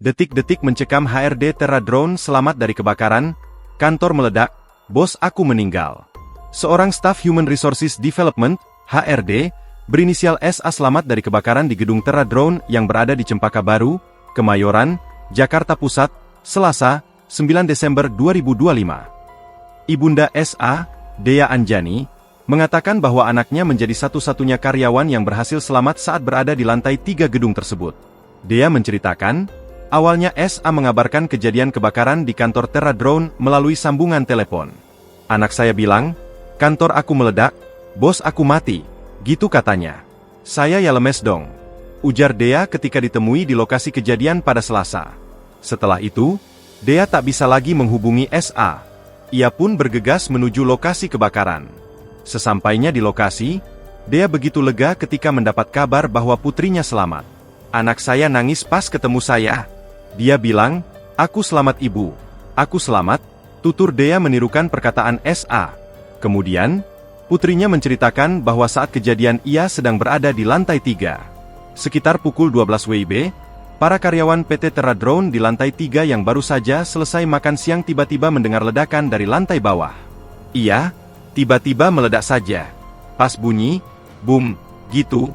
Detik-detik mencekam HRD Terra Drone selamat dari kebakaran, kantor meledak, bos aku meninggal. Seorang staf Human Resources Development, HRD, berinisial SA selamat dari kebakaran di gedung Terra Drone yang berada di Cempaka Baru, Kemayoran, Jakarta Pusat, Selasa, 9 Desember 2025. Ibunda SA, Dea Anjani, mengatakan bahwa anaknya menjadi satu-satunya karyawan yang berhasil selamat saat berada di lantai 3 gedung tersebut. Dea menceritakan, awalnya SA mengabarkan kejadian kebakaran di kantor Terra Drone melalui sambungan telepon. Anak saya bilang, kantor aku meledak, bos aku mati, gitu katanya. Saya ya lemes dong, ujar Dea ketika ditemui di lokasi kejadian pada Selasa. Setelah itu, Dea tak bisa lagi menghubungi SA. Ia pun bergegas menuju lokasi kebakaran. Sesampainya di lokasi, Dea begitu lega ketika mendapat kabar bahwa putrinya selamat. Anak saya nangis pas ketemu saya. Dia bilang, aku selamat ibu. Aku selamat, tutur Dea menirukan perkataan SA. Kemudian, putrinya menceritakan bahwa saat kejadian ia sedang berada di lantai 3. Sekitar pukul 12 WIB, para karyawan PT Terra Drone di lantai 3 yang baru saja selesai makan siang tiba-tiba mendengar ledakan dari lantai bawah. Iya, tiba-tiba meledak saja. Pas bunyi, boom, gitu.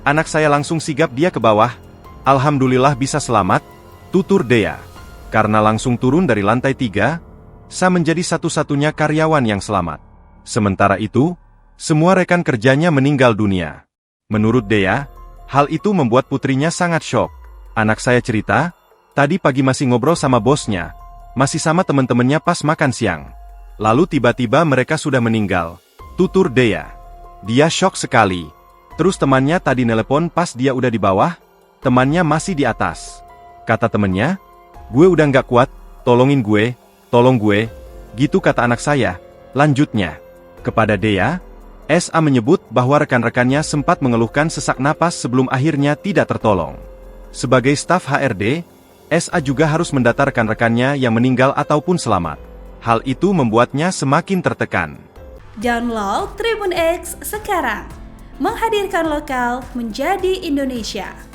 Anak saya langsung sigap dia ke bawah. Alhamdulillah bisa selamat, tutur Dea. Karena langsung turun dari lantai 3, Sa menjadi satu-satunya karyawan yang selamat. Sementara itu, semua rekan kerjanya meninggal dunia. Menurut Dea, hal itu membuat putrinya sangat syok. Anak saya cerita, tadi pagi masih ngobrol sama bosnya, masih sama teman-temannya pas makan siang. Lalu tiba-tiba mereka sudah meninggal, tutur Dea. Dia syok sekali. Terus temannya tadi nelepon pas dia udah di bawah, temannya masih di atas. Kata temennya, gue udah nggak kuat, tolongin gue, tolong gue, gitu kata anak saya. Lanjutnya, kepada Dea, SA menyebut bahwa rekan-rekannya sempat mengeluhkan sesak napas sebelum akhirnya tidak tertolong. Sebagai staf HRD, SA juga harus mendata rekan-rekannya yang meninggal ataupun selamat. Hal itu membuatnya semakin tertekan. Download Tribun X sekarang, menghadirkan lokal menjadi Indonesia.